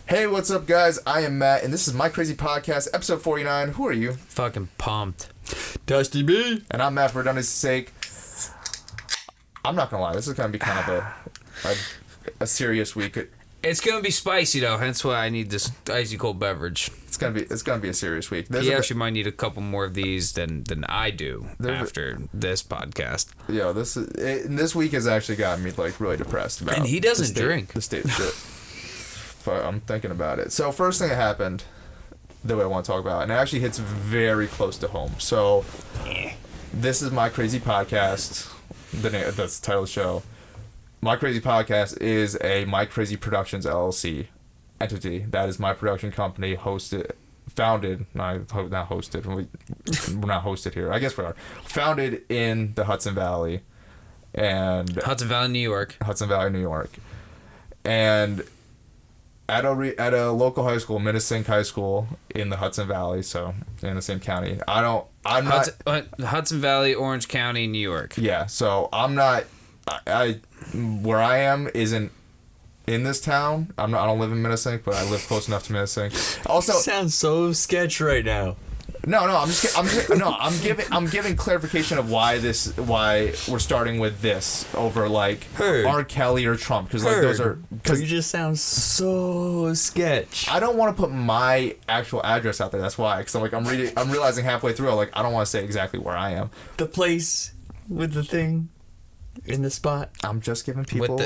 Hey, what's up, guys? I am Matt, and this is My Crazy Podcast, episode 49. Who are you? Fucking pumped. Dusty B. And I'm Matt, for redundancy's sake. I'm not gonna lie, this is gonna be kind of a serious week. It's gonna be spicy though, hence why I need this icy cold beverage. It's gonna be a serious week. He actually might need a couple more of these than I do after this podcast. Yo, this week has actually gotten me like really depressed about. And he doesn't drink. The state of shit. But I'm thinking about it. So first thing that happened that I want to talk about, and it actually hits very close to home. So this is My Crazy Podcast. That's the title of the show. My Crazy Podcast is a MYCRAZYPRODUCTIONS LLC entity. That is my production company, founded. Not hosted. We're not hosted here. I guess we are. Founded in the Hudson Valley, and Hudson Valley, New York. And at a local high school, Minnesink High School in the Hudson Valley, so in the same county. Hudson Valley, Orange County, New York. Yeah, so I'm not. Where I am isn't in this town. I don't live in Minnesink, but I live close enough to Minnesink. Also, sounds so sketch right now. No, I'm giving clarification of why we're starting with this over like R. Kelly or Trump, because like those are. Because you just sound so sketch. I don't want to put my actual address out there. That's why, because I'm realizing halfway through, like I don't want to say exactly where I am. The place with the thing in the spot. I'm just giving people.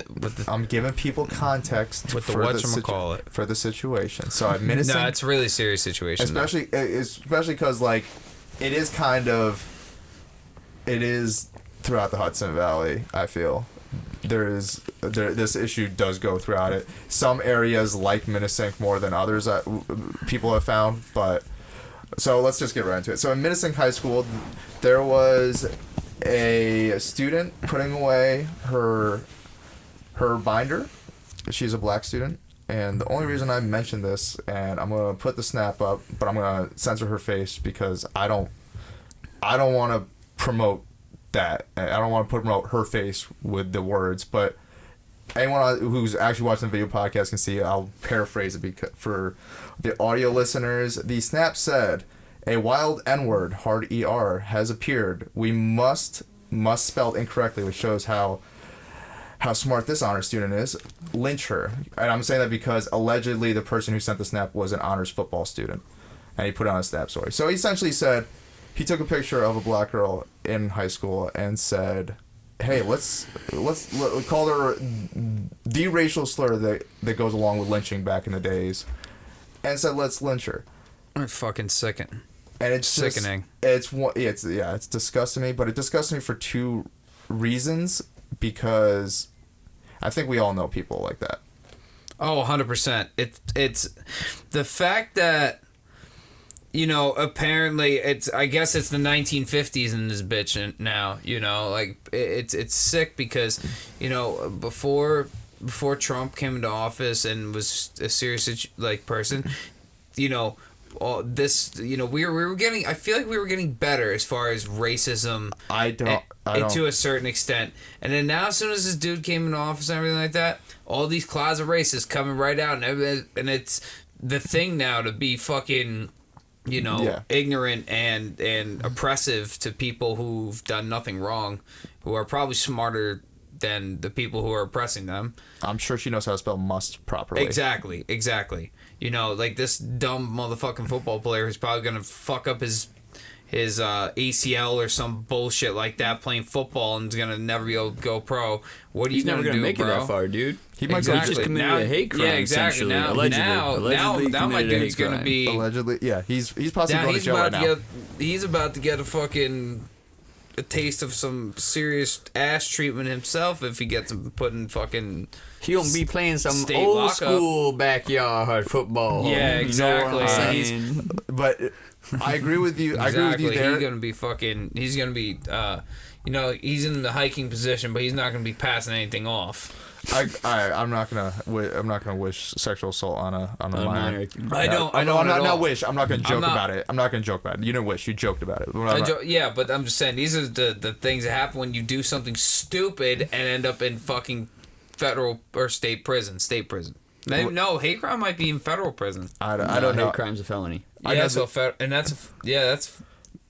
I'm giving people context with the whatchamacallit for the situation. So I'm Minnesink. No, it's a really serious situation. Especially because like it is throughout the Hudson Valley. I feel this issue does go throughout it. Some areas like Minnesink more than others people have found. But so let's just get right into it. So in Minnesink High School, there was a student putting away her binder. She's a black student, and the only reason I mentioned this, and I'm gonna put the snap up, but I'm gonna censor her face because I don't want to promote that. I don't want to promote her face with the words, but anyone who's actually watching the video podcast can see. I'll paraphrase it for the audio listeners. The snap said, "A wild N-word, hard ER, has appeared. We must spelled incorrectly, which shows how smart this honor student is. Lynch her." And I'm saying that because allegedly the person who sent the snap was an honors football student, and he put it on a snap story. So he essentially said, he took a picture of a black girl in high school and said, "Hey, let's call her the racial slur that goes along with lynching back in the days," and said, "Let's lynch her." I'm fucking sickening. And it's sickening. It's disgusting me, but it disgusts me for two reasons, because I think we all know people like that. Oh, 100%. It's the fact that, apparently I guess it's the 1950s in this bitch now, like it's sick because, before Trump came into office and was a serious like person, all this, we were getting. I feel like we were getting better as far as racism. I don't. To a certain extent, and then now, as soon as this dude came into office and everything like that, all these closet racists coming right out, and it's the thing now to be fucking, ignorant and oppressive to people who've done nothing wrong, who are probably smarter than the people who are oppressing them. I'm sure she knows how to spell must properly. Exactly. Like this dumb motherfucking football player who's probably gonna fuck up his ACL or some bullshit like that playing football and is gonna never be able to go pro. What are you gonna do, bro? He's never gonna make it that far, dude. He might just committed a hate crime. Yeah, exactly. Now my dude's gonna be allegedly. Yeah, he's possibly going to jail right now. He's about to get a taste of some serious ass treatment himself if he gets him put in fucking. He'll be playing some old school backyard football. Yeah, exactly. But I agree with you. I agree with you there. He's gonna be. He's in the hiking position, but he's not gonna be passing anything off. I'm not gonna wish sexual assault on a minor. I'm not gonna joke about it. I'm not gonna joke about it. You didn't wish. You joked about it. Yeah, but I'm just saying these are the things that happen when you do something stupid and end up in fucking federal or state prison. No, hate crime might be in federal prison. I don't know. Hate crime's a felony. Yeah, so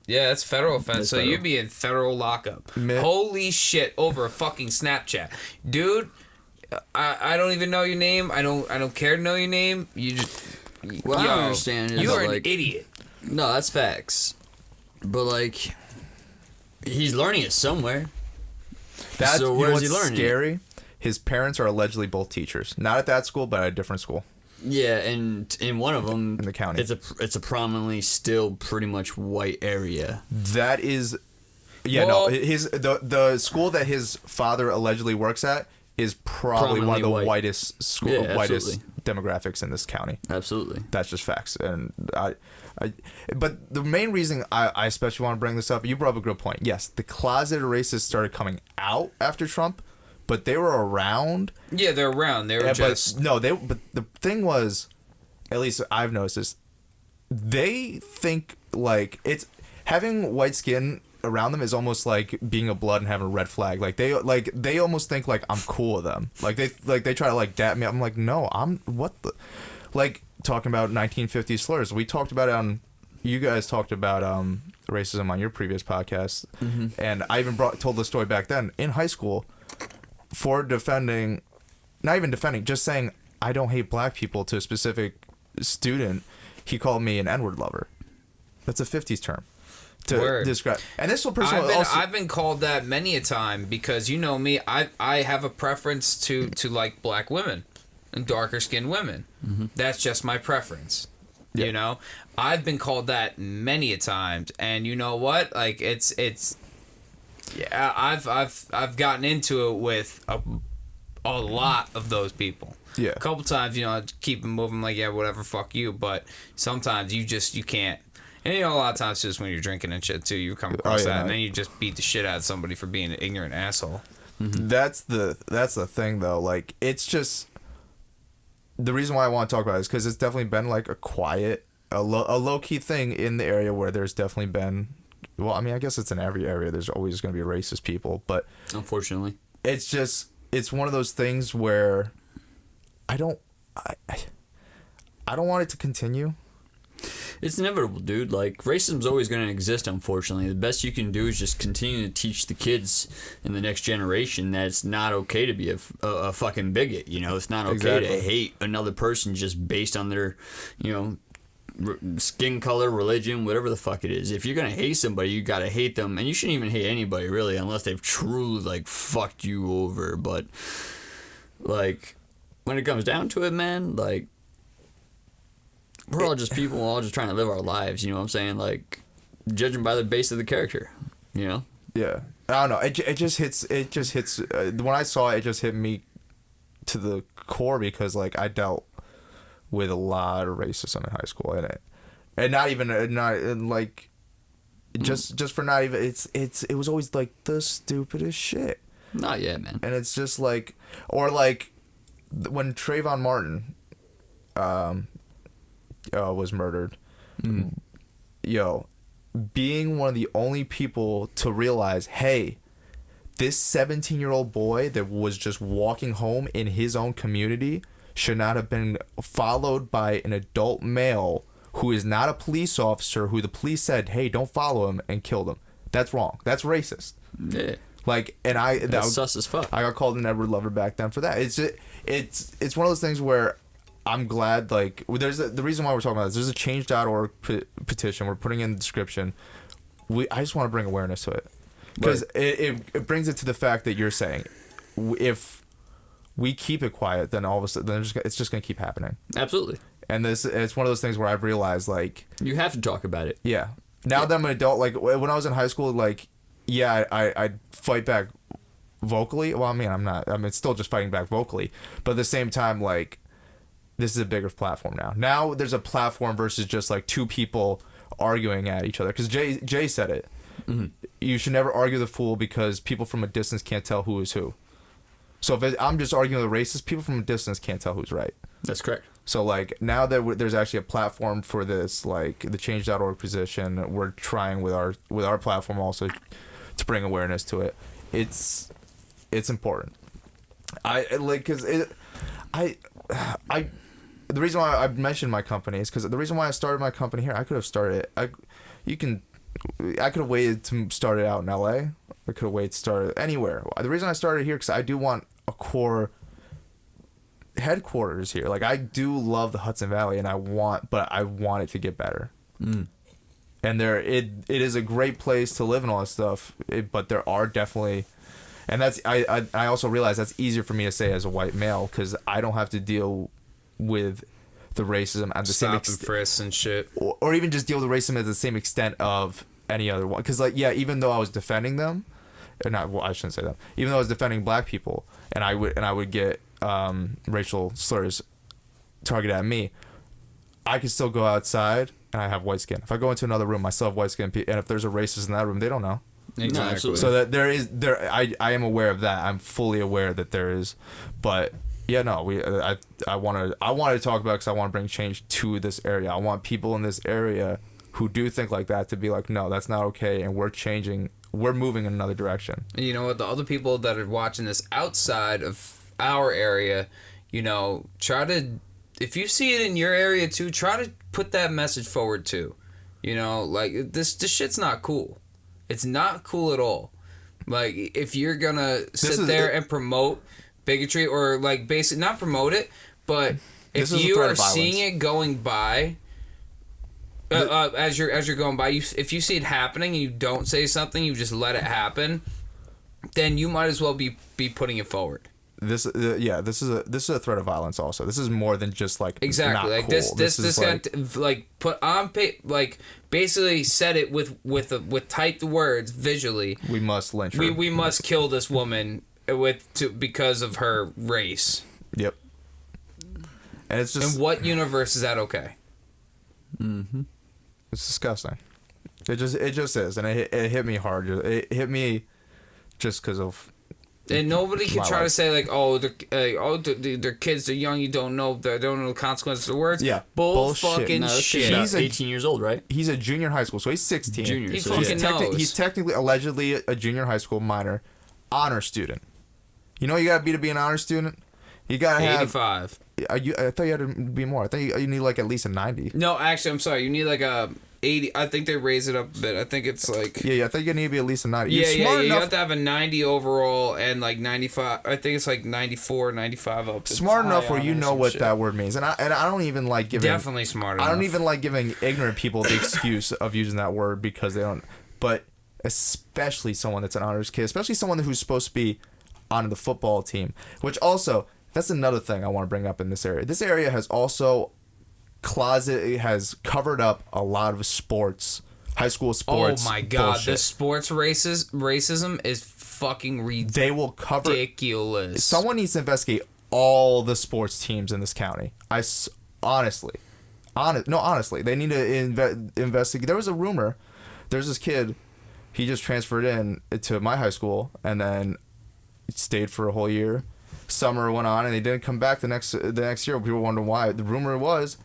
that's federal offense. That's so federal. you'd be in federal lockup. Holy shit, over a fucking Snapchat, dude. I don't even know your name. I don't care to know your name. You just. What I don't understand is you are like, an idiot. No, that's facts. But like, he's learning it somewhere. That's, so where is he what's learning? scary? His parents are allegedly both teachers, not at that school, but at a different school. Yeah, and in one of them, In the county. it's a prominently still pretty much white area. That is, yeah, Well, no. The school that his father allegedly works at is probably one of the Prominently white. whitest Yeah, whitest demographics in this county. Absolutely. That's just facts. And but the main reason I especially want to bring this up, you brought up a good point. Yes, the closeted racists started coming out after Trump, but they were around. Yeah, they're around. They were just. But the thing was, at least I've noticed this, they think like it's having white skin around them is almost like being a blood and having a red flag. Like they almost think like I'm cool with them. Like they try to like dap me up. I'm like, no, I'm what the, like talking about 1950s slurs. We talked about it on, you guys talked about racism on your previous podcast, and I even told the story back then in high school for defending, not even defending, just saying I don't hate black people to a specific student. He called me an N-word lover. That's a 50s term to describe. And this one person I've been called that many a time because you know me. I have a preference to like black women and darker skinned women. That's just my preference. Yeah. You know, I've been called that many a times, and you know what? Like it's. Yeah, I've gotten into it with a lot of those people. Yeah. A couple times, you know, I keep them moving like, yeah, whatever, fuck you. But sometimes you can't. And you know, a lot of times just when you're drinking and shit too, you come across that, and then you just beat the shit out of somebody for being an ignorant asshole. That's the thing though. Like it's just the reason why I want to talk about it is because it's definitely been like a low key thing in the area where there's definitely been. Well, I mean, I guess it's in every area. There's always going to be racist people, but Unfortunately, it's one of those things where I don't want it to continue. it's inevitable, dude. Like, racism's always going to exist, unfortunately. The best you can do is just continue to teach the kids in the next generation that it's not okay to be a fucking bigot, you know? It's not okay to hate another person just based on their, you know, skin color, religion, whatever the fuck it is. If you're gonna hate somebody, you gotta hate them, and you shouldn't even hate anybody really unless they've truly like fucked you over. But like when it comes down to it, man, like we're all just people, we're all just trying to live our lives, you know what I'm saying? Like judging by the base of the character, you know? Yeah, I don't know. It just hits. When I saw it, it just hit me to the core because like I dealt with a lot of racism in high school, and not even like just for not even it was always like the stupidest shit. Not yet, man. And it's just like, or like when Trayvon Martin was murdered, yo, being one of the only people to realize, hey, this 17-year-old boy that was just walking home in his own community should not have been followed by an adult male who is not a police officer, who the police said, hey, don't follow him, and killed him. That's wrong. That's racist. Yeah. Like, and That's sus as fuck. I got called an Edward lover back then for that. It's one of those things where I'm glad, like, the reason why we're talking about this, there's a change.org petition. We're putting in the description. I just want to bring awareness to it. Because it brings it to the fact that you're saying, if we keep it quiet, then all of a sudden it's just going to keep happening. Absolutely. And it's one of those things where I've realized, like, you have to talk about it. Yeah. Now that I'm an adult, like when I was in high school, like, yeah, I'd fight back vocally. Well, I mean, I'm still just fighting back vocally, but at the same time, like, this is a bigger platform now. Now there's a platform versus just like two people arguing at each other. Because Jay said it. Mm-hmm. You should never argue the fool because people from a distance can't tell who is who. So if I'm just arguing with a racist, people from a distance can't tell who's right. That's correct. So like now that there's actually a platform for this, like the change.org position, we're trying with our platform also to bring awareness to it. It's important. the reason why I mentioned my company is because the reason why I started my company here, I could have started it. I could have waited to start it out in LA. I could have waited to start it anywhere. The reason I started here because I do want a core headquarters here. Like, I do love the Hudson Valley, and I want it to get better. And it is a great place to live and all that stuff. But there are definitely, and that's I also realize that's easier for me to say as a white male because I don't have to deal with the racism at the same extent, frisks and shit, or even just deal with the racism at the same extent of any other one. Because like, yeah, even though I was defending them, or not, well, I shouldn't say that. Even though I was defending black people, and I would get racial slurs targeted at me, I could still go outside and I have white skin. If I go into another room, I still have white skin, and if there's a racist in that room, they don't know. Exactly. So that I am aware of that. I'm fully aware that there is, but yeah, no, I want to talk about it because I want to bring change to this area. I want people in this area who do think like that to be like, no, that's not okay, and we're changing. We're moving in another direction. And you know what? The other people that are watching this outside of our area, try to, if you see it in your area too, try to put that message forward too. Like this shit's not cool. It's not cool at all. Like, if you're gonna sit there and promote bigotry, or like basically not promote it, but if you are seeing it going by, as you're going by, if you see it happening and you don't say something, you just let it happen, then you might as well be putting it forward. This is a threat of violence. Also, this is more than just like exactly not like cool. this guy like put on like basically said it with typed words visually. We must lynch her. We must kill this woman because of her race. Yep. And it's just, in what universe is that okay? Mm-hmm. It's disgusting. It just is, and it hit me hard. It hit me just because of. And nobody can try to say like, they're kids, they're young, you don't know the consequences of the words. Yeah, fucking no, shit. He's 18 years old, right? He's a junior high school, so he's 16. Junior. He So fucking knows. He's technically, allegedly, a junior high school minor, honor student. You know, you gotta be an honor student. You gotta have 85. I thought you had to be more. I think you need like at least a 90. No, actually, I'm sorry. You need like a 80. I think they raise it up a bit. I think it's like. Yeah. I think you need to be at least a 90. Yeah. You have to have a 90 overall and like 95. I think it's like 94, 95 up. Smart enough where you know what that word means, and I don't even like giving. Definitely smart enough. I don't even like giving ignorant people the excuse of using that word because they don't. But especially someone that's an honors kid, especially someone who's supposed to be on the football team, which also. That's another thing I want to bring up in this area. This area has also has covered up a lot of sports, high school sports. Oh my god, bullshit. the sports racism is fucking ridiculous. They will cover. Someone needs to investigate all the sports teams in this county. Honestly, they need to investigate. There was a rumor. There's this kid. He just transferred in to my high school and then stayed for a whole year. Summer went on and they didn't come back the next year. People wonder why. The rumor was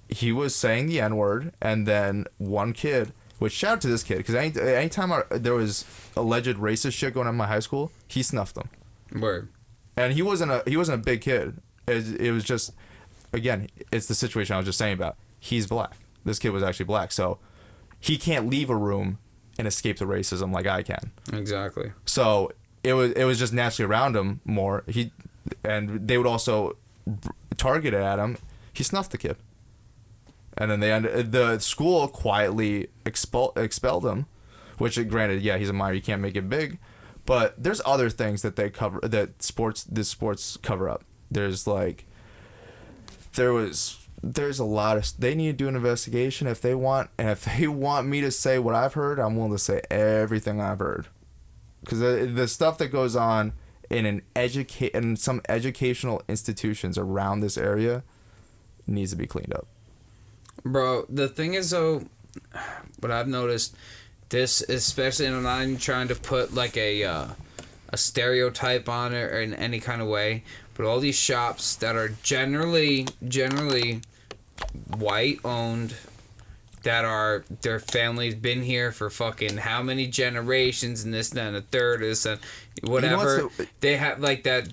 he was saying the N-word, and then one kid, which shout out to this kid, because anytime there was alleged racist shit going on in my high school, he snuffed them. Word. And he wasn't a big kid. It was just, again, it's the situation I was just saying about. He's black. This kid was actually black, so he can't leave a room and escape the racism like I can. Exactly. So it was just naturally around him more. And they would also target it at him. He snuffed the kid, and then the school quietly expelled him. Which, granted, yeah, he's a minor, you can't make it big, but there's other things that they cover that sports cover up. There's a lot of. They need to do an investigation if they want, and if they want me to say what I've heard, I'm willing to say everything I've heard. Because the stuff that goes on in some educational institutions around this area needs to be cleaned up. Bro, the thing is though, what I've noticed, this especially, and I'm not even trying to put like a stereotype on it or in any kind of way, but all these shops that are generally white owned, that are their families been here for fucking how many generations and this that, and the third and whatever, they have like that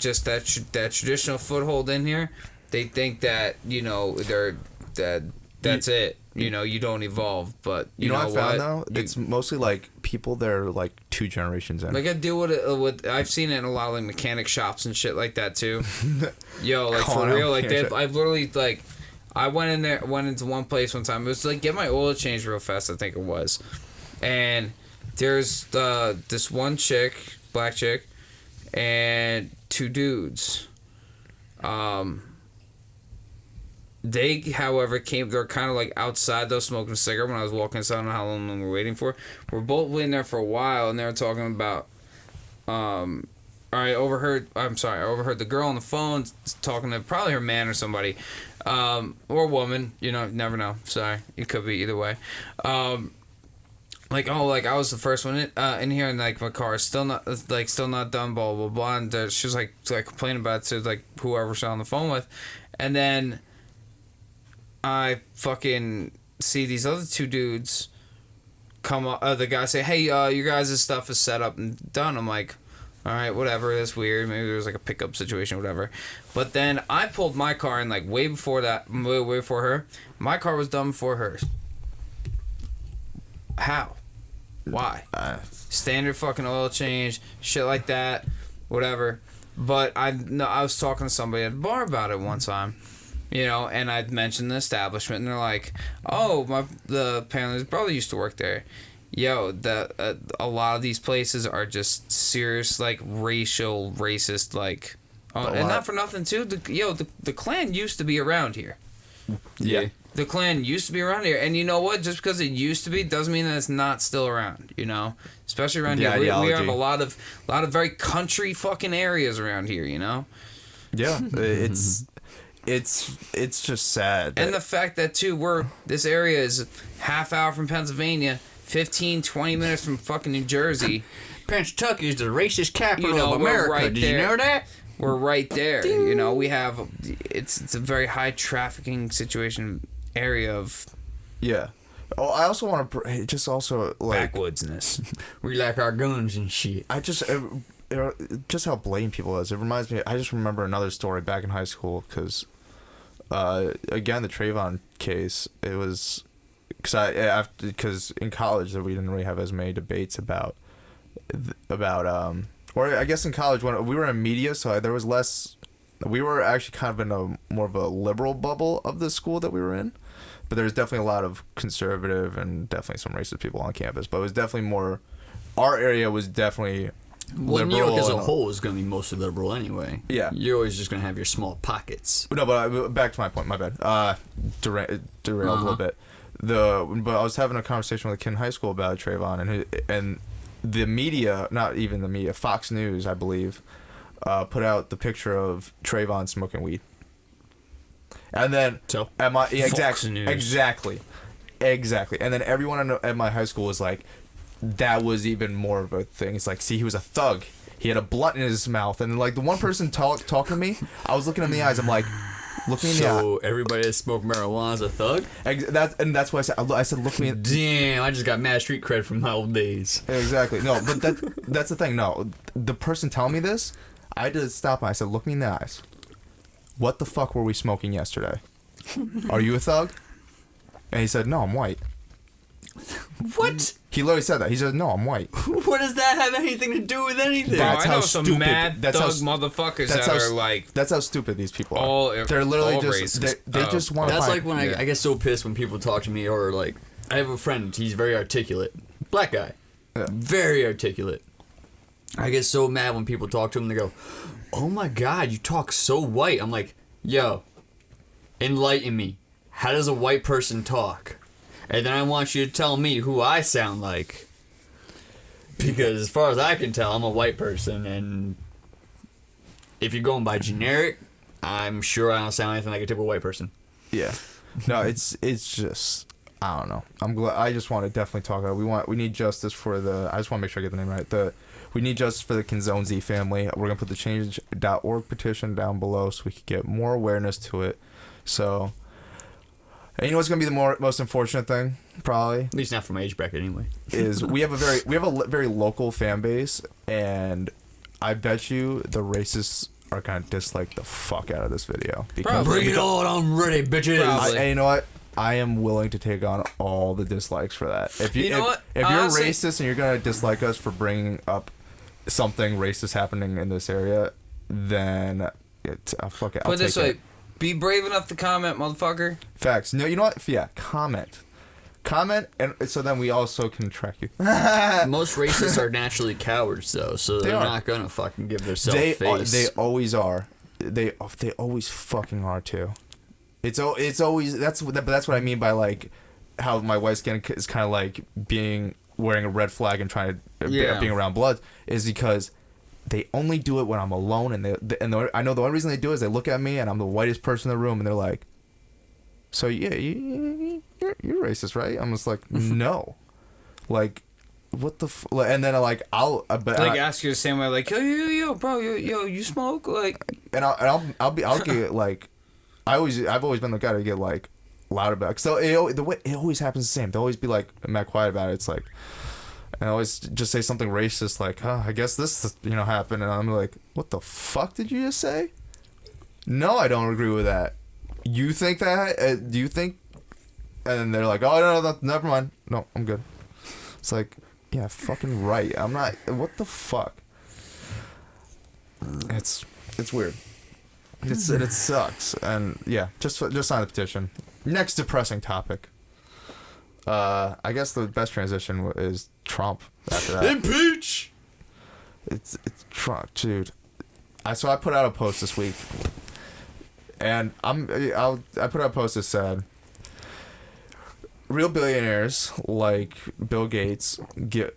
traditional foothold in here. They think that they're that's it. You don't evolve, but you know what I found what? though? It's mostly like people that are like 2 generations in. Like I deal with I've seen it in a lot of like mechanic shops and shit like that too. Yo, like for real, like I've literally like I went into one place one time. It was like get my oil changed real fast. I think it was, and there's this one chick, black chick, and 2 dudes. They, however, they're kind of like outside though, smoking a cigarette when I was walking inside. I don't know how long we were waiting for. We're both waiting there for a while, and they were talking about, I overheard the girl on the phone talking to probably her man or somebody, or woman, never know. Sorry, it could be either way. Like I was the first one in here, and like my car is still not done, blah blah blah. And she was like complaining about it to like whoever she's on the phone with, and then I fucking see these other 2 dudes come up. The guy say, "Hey, your guys' stuff is set up and done." I'm like, "All right, whatever. That's weird. Maybe there was like a pickup situation, whatever." But then I pulled my car in like way before her. My car was done before hers. How? Why? Standard fucking oil change, shit like that, whatever. But I was talking to somebody at a bar about it one time. And I'd mentioned the establishment, and they're like, "Oh, apparently his brother used to work there." Yo, a lot of these places are just serious, like racist, like, and not for nothing too. The Klan used to be around here. Yeah. The Klan used to be around here, and you know what? Just because it used to be doesn't mean that it's not still around. Especially around here, we have a lot of very country fucking areas around here. Yeah, it's just sad. And the fact that too, this area is half hour from Pennsylvania, 15-20 minutes from fucking New Jersey. Pennsylvania is the racist capital of America. Right Did there. you know that? We're right there. We have it's a very high trafficking situation area of. Yeah. Oh, I also want to just also like backwoodsness. We like our guns and shit. I just how blatant people is. It reminds me. I just remember another story back in high school because, again, the Trayvon case. It was because in college we didn't really have as many debates about or I guess in college when we were in media, so there was less. We were actually kind of in a more of a liberal bubble of the school that we were in, but there's definitely a lot of conservative and definitely some racist people on campus. But it was definitely more. Our area was definitely. Well, New York as a whole is going to be mostly liberal anyway. Yeah. You're always just going to have your small pockets. No, but back to my point. My bad. Derailed a little bit. But I was having a conversation with a kid in high school about Trayvon, and the media, not even the media, Fox News, I believe, put out the picture of Trayvon smoking weed. And then exactly. And then everyone at my high school was like, that was even more of a thing. It's like, see, he was a thug. He had a blunt in his mouth, and like the one person talking to me, I was looking in the eyes. I'm like, looking in the eye. So everybody that smoked marijuana is a thug? That's what I said. I said, look me. Damn, I just got mad street cred from my old days. Exactly. No, but that's the thing. No, the person telling me this, I had to stop and I said, look me in the eyes. What the fuck were we smoking yesterday? Are you a thug? And he said, no, I'm white. What? He literally said that. He said, no, I'm white. What does that have anything to do with anything? That's I know some stupid, mad thug motherfuckers that are like... That's how stupid these people are. They're literally just... They just want to That's like when I get so pissed when people talk to me or like... I have a friend, he's very articulate. Black guy. Yeah. Very articulate. I get so mad when people talk to him and they go, oh my God, you talk so white. I'm like, yo, enlighten me. How does a white person talk? And then I want you to tell me who I sound like. Because as far as I can tell, I'm a white person. And if you're going by generic, I'm sure I don't sound anything like a typical white person. Yeah. No, it's just, I don't know. I'm glad. I just want to definitely talk about it. We need justice for the, I just want to make sure I get the name right. We need justice for the Kinzonzi family. We're going to put the change.org petition down below so we can get more awareness to it. So... And you know what's gonna be the most unfortunate thing, probably? At least not from my age bracket, anyway. Is we have a very local fan base, and I bet you the racists are gonna dislike the fuck out of this video. Probably. Bring it on, I'm ready, bitches. Probably. And you know what? I am willing to take on all the dislikes for that. If You know what? If Honestly, you're racist and you're gonna dislike us for bringing up something racist happening in this area, then fuck it. I'll put it this take way: it. be brave enough to comment, motherfucker. Facts. No, you know what? Yeah, comment, and so then we also can track you. Most racists are naturally cowards, though, so they're are. not gonna fucking give themselves They face. they always are. They always fucking are too. It's always that's what I mean by like how my wife's skin is kind of like wearing a red flag and trying to being around blood is because they only do it when I'm alone I know the only reason they do it is they look at me and I'm the whitest person in the room and they're like, so yeah, you're racist, right? I'm just like, no, like what the and then like I'll Ask you the same way, like yo bro, yo you smoke, like, and I'll get like I've always been the guy to get like loud about it. So it always happens the same. They'll always be like mad quiet about it. It's like, and I always just say something racist like, I guess this happened, and I'm like, what the fuck did you just say? No, I don't agree with that. You think that? Do you think? And they're like, oh no, never mind. No, I'm good. It's like, yeah, fucking right. I'm not. What the fuck? It's weird. It sucks, and yeah, just sign the petition. Next depressing topic. I guess the best transition is Trump. After that, Impeach. it's Trump, dude. I put out a post this week, and I put out a post that said, real billionaires like Bill Gates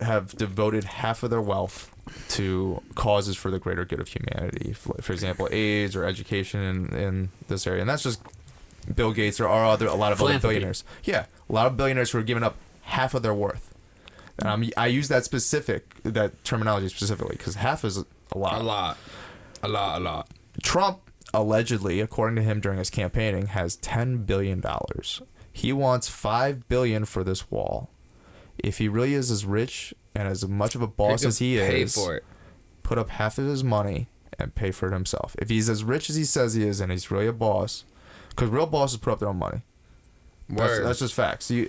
have devoted half of their wealth to causes for the greater good of humanity. For example, AIDS or education in this area. And that's just Bill Gates or a lot of other billionaires. Yeah, a lot of billionaires who are giving up half of their worth. And I use that terminology specifically because half is a lot. A lot. Trump, allegedly, according to him during his campaigning, has $10 billion. He wants $5 billion for this wall. If he really is as rich and as much of a boss as he is, for it. Put up half of his money and pay for it himself. If he's as rich as he says he is and he's really a boss, because real bosses put up their own money. That's just facts. You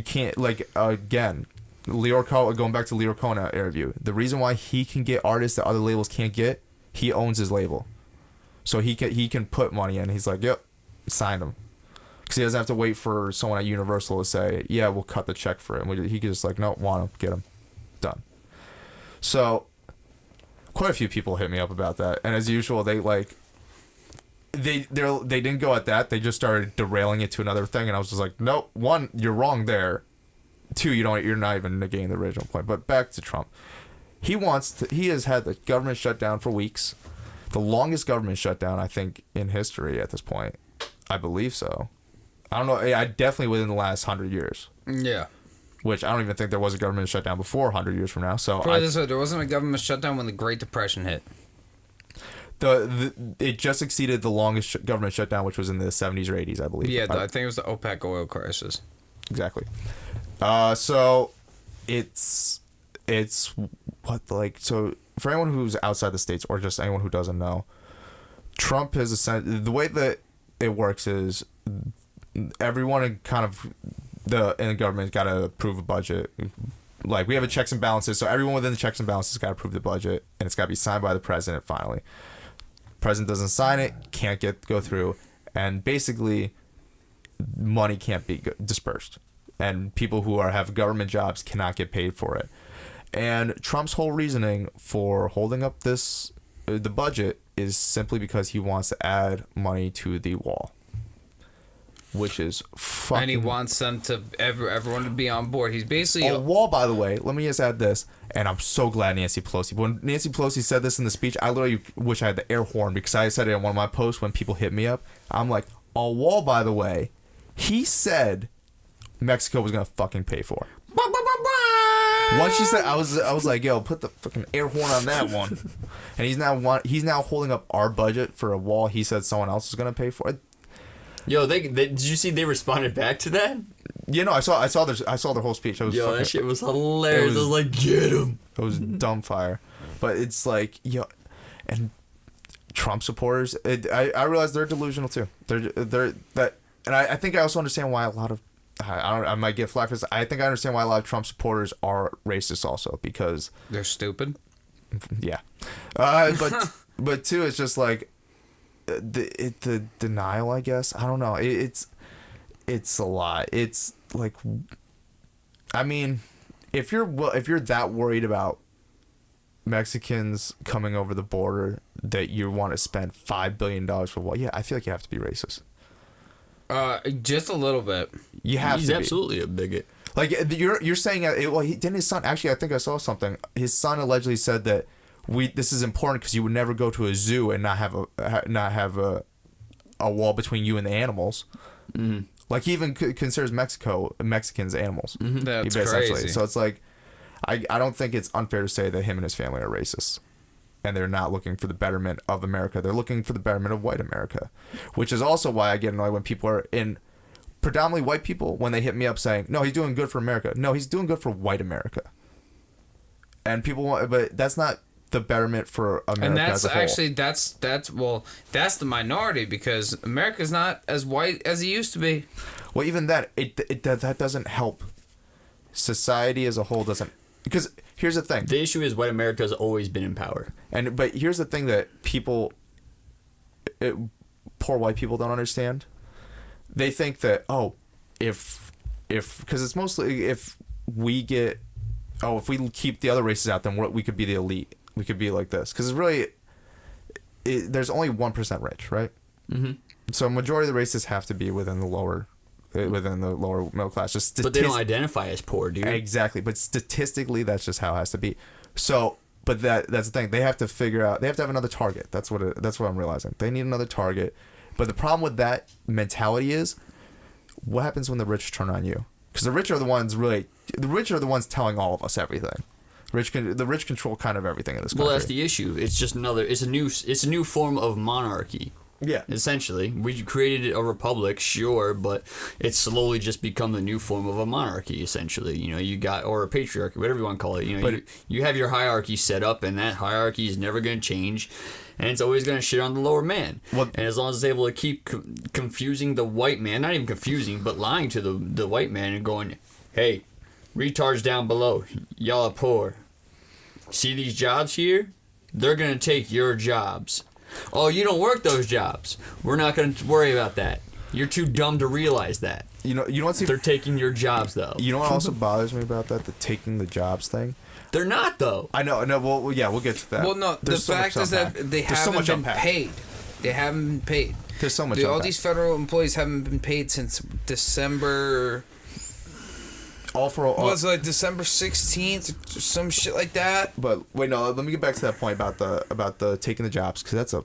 can't, again, going back to Leo Cohen interview, the reason why he can get artists that other labels can't get, he owns his label. So he can put money in. He's like, yep, sign him. Because he doesn't have to wait for someone at Universal to say, yeah, we'll cut the check for him. He can just like, no, want him, get him. Done. So, quite a few people hit me up about that. And as usual, they didn't go at that. They just started derailing it to another thing. And I was just like, nope, one, you're wrong there. Two, you're not even negating the original point. But back to Trump. He has had the government shut down for weeks. The longest government shutdown, I think, in history at this point. I believe so. I don't know. I definitely within the last 100 years. Yeah. Which I don't even think there was a government shutdown before 100 years from now. So there wasn't a government shutdown when the Great Depression hit. It just exceeded the longest government shutdown, which was in the 70s or 80s, I believe. Yeah, I think it was the OPEC oil crisis. Exactly. So so for anyone who's outside the States or just anyone who doesn't know, Trump has the way that it works is everyone in the government got to approve a budget. Like, we have a checks and balances, so everyone within the checks and balances got to approve the budget, and it's got to be signed by the president finally. President doesn't sign it, can't go through, and basically money can't be dispersed, and people who have government jobs cannot get paid for it. And Trump's whole reasoning for holding up the budget is simply because he wants to add money to the wall, which is fucking... And he wants them to everyone to be on board. He's basically... A wall, by the way, let me just add this, and I'm so glad Nancy Pelosi... When Nancy Pelosi said this in the speech, I literally wish I had the air horn, because I said it in one of my posts when people hit me up. I'm like, a wall, by the way, he said Mexico was going to fucking pay for. Once she said, I was like, yo, put the fucking air horn on that one. And he's now holding up our budget for a wall he said someone else was going to pay for. Yo, did you see they responded back to that? You know, I saw their whole speech. That shit was hilarious. I was like, get him. It was dumb fire. But it's like, yo, and Trump supporters, I realize they're delusional too. They're that, and I think I also understand why a lot of I might get flack for this. I think I understand why a lot of Trump supporters are racist also, because They're stupid. yeah, but too, it's just like the denial, I guess. I don't know. It's a lot. It's like, I mean, if you're that worried about Mexicans coming over the border that you want to spend $5 billion for, well, yeah, I feel like you have to be racist. Just a little bit. You have He's to be. absolutely a bigot. Like, you're saying, well, didn't his son, actually, I think I saw something. His son allegedly said that this is important because you would never go to a zoo and not have a wall between you and the animals. Mm-hmm. Like, he even considers Mexicans animals. Mm-hmm. That's Essentially. crazy. So it's like, I don't think it's unfair to say that him and his family are racist. And they're not looking for the betterment of America. They're looking for the betterment of white America. Which is also why I get annoyed when people are predominantly white people, when they hit me up saying, no, he's doing good for America. No, he's doing good for white America. And people want, but that's not the betterment for America And that's as a whole. actually that's the minority, because America's not as white as it used to be. Well, even that that doesn't help. Society as a whole doesn't, because here's the thing. The issue is white America has always been in power. But here's the thing that poor white people don't understand. They think that, if because it's mostly if we keep the other races out, then we could be the elite. We could be like this, because it's really there's only 1% rich, right? Mm-hmm. So majority of the races have to be within the lower middle class. But they don't identify as poor, dude. Exactly, but statistically, that's just how it has to be. So, but that's the thing. They have to figure out. They have to have another target. That's what I'm realizing. They need another target. But the problem with that mentality is, what happens when the rich turn on you? Because the rich are the ones telling all of us everything. The rich control kind of everything in this country. Well, that's the issue. It's just it's a new form of monarchy. Yeah. Essentially, we created a republic, sure, but it's slowly just become the new form of a monarchy. Essentially, or a patriarchy, whatever you want to call it. But you have your hierarchy set up, and that hierarchy is never going to change, and it's always going to shit on the lower man. Well, and as long as it's able to keep confusing the white man, not even confusing, but lying to the white man and going, hey, retards down below, y'all are poor. See these jobs here? They're going to take your jobs. Oh, you don't work those jobs. We're not going to worry about that. You're too dumb to realize that. You know what's They're taking your jobs, though. You know what also bothers me about that? The taking the jobs thing. They're not, though. I know. No. Well, yeah, we'll get to that. Well, no. There's the fact is that they haven't been paid. They haven't been paid. There's so much. All these federal employees haven't been paid since December. Was it like December 16th or some shit like that? But wait, no. Let me get back to that point about the taking the jobs, because that's a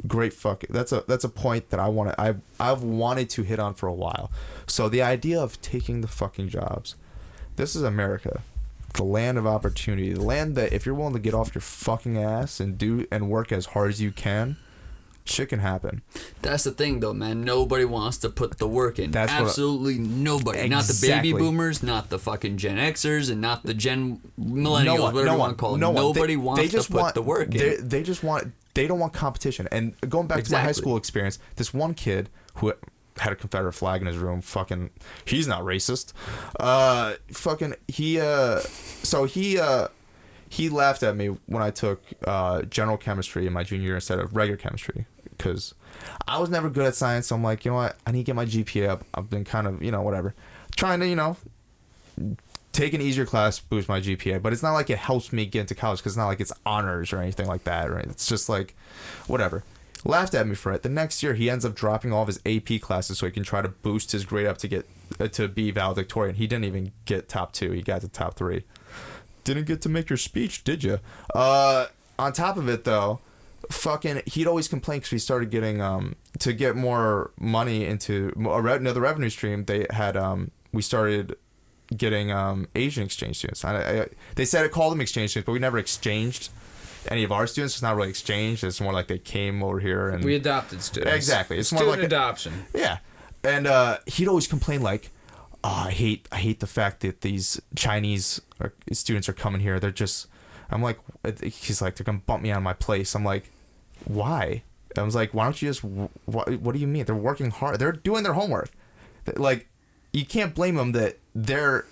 great that's a point that I've wanted to hit on for a while. So the idea of taking the fucking jobs. This is America, the land of opportunity, the land that if you're willing to get off your fucking ass and work as hard as you can, shit can happen. That's the thing, though, man. Nobody wants to put the work in. That's absolutely nobody. Exactly. Not the baby boomers, not the fucking Gen Xers, and not the Gen Millennials, whatever you want to call them. Nobody wants to put the work in. They don't want competition. And going back to my high school experience, this one kid who had a Confederate flag in his room, fucking, he's not racist. He laughed at me when I took general chemistry in my junior year instead of regular chemistry, because I was never good at science. So I'm like, you know what? I need to get my GPA up. I've been kind of, whatever, trying to, take an easier class, boost my GPA. But it's not like it helps me get into college, because it's not like it's honors or anything like that. Right? It's just like, whatever. Laughed at me for it. The next year, he ends up dropping all of his AP classes so he can try to boost his grade up to get to be valedictorian. He didn't even get top 2. He got to top 3. Didn't get to make your speech, did you? On top of it, though, he'd always complain because we started getting to get more money into another revenue stream. They had we started getting Asian exchange students. They said it called them exchange students, but we never exchanged any of our students. It's not really exchange. It's more like they came over here and we adopted students. Exactly. It's student more like adoption. Yeah, and he'd always complain like, I hate the fact that these Chinese students are coming here. They're just, I'm like, he's like, they're gonna bump me out of my place. I'm like, why? I was like, why don't you just, what do you mean? They're working hard. They're doing their homework. Like, you can't blame them that they're,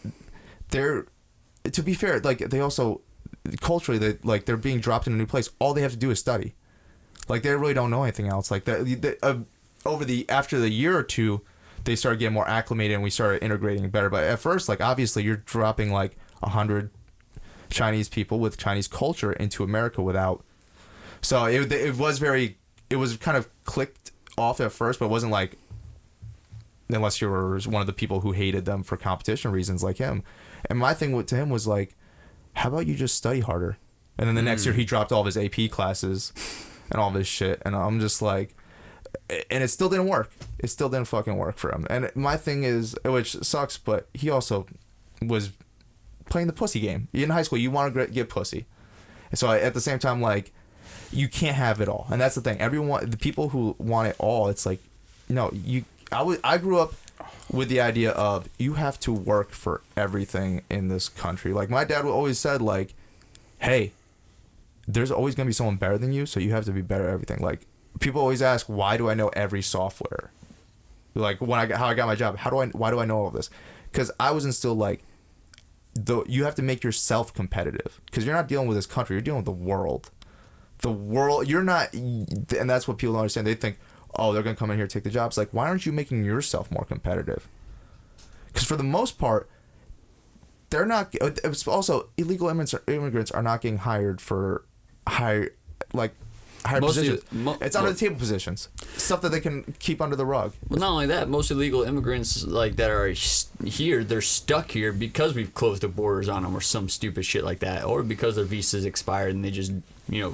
to be fair, like, they also, culturally, they're being dropped in a new place. All they have to do is study. Like, they really don't know anything else. Like, after the year or two, they started getting more acclimated and we started integrating better. But at first, like, obviously, you're dropping, like, 100 Chinese people with Chinese culture into America without. So it was kind of clicked off at first, but it wasn't like, unless you were one of the people who hated them for competition reasons like him. And my thing to him was like, how about you just study harder? And then the next year he dropped all of his AP classes and all of his shit. And I'm just like, and it still didn't work. It still didn't fucking work for him. And my thing is, which sucks, but he also was playing the pussy game. In high school, you want to get pussy. And so at the same time, like, you can't have it all. And that's the thing. The people who want it all, it's like, no, I grew up with the idea of you have to work for everything in this country. Like, my dad always said, like, hey, there's always going to be someone better than you, so you have to be better at everything. Like, people always ask, why do I know every software? Like, how I got my job, why do I know all of this? Because I was instilled, like, you have to make yourself competitive. Because you're not dealing with this country, you're dealing with the world. You're not, and that's what people don't understand. They think, oh, they're going to come in here and take the jobs. Like, why aren't you making yourself more competitive? Because for the most part, they're not. It's also, illegal immigrants are not getting hired for higher positions. It's under the table positions, stuff that they can keep under the rug. Well, not only that, most illegal immigrants like that are here, they're stuck here because we've closed the borders on them or some stupid shit like that, or because their visa's expired and they just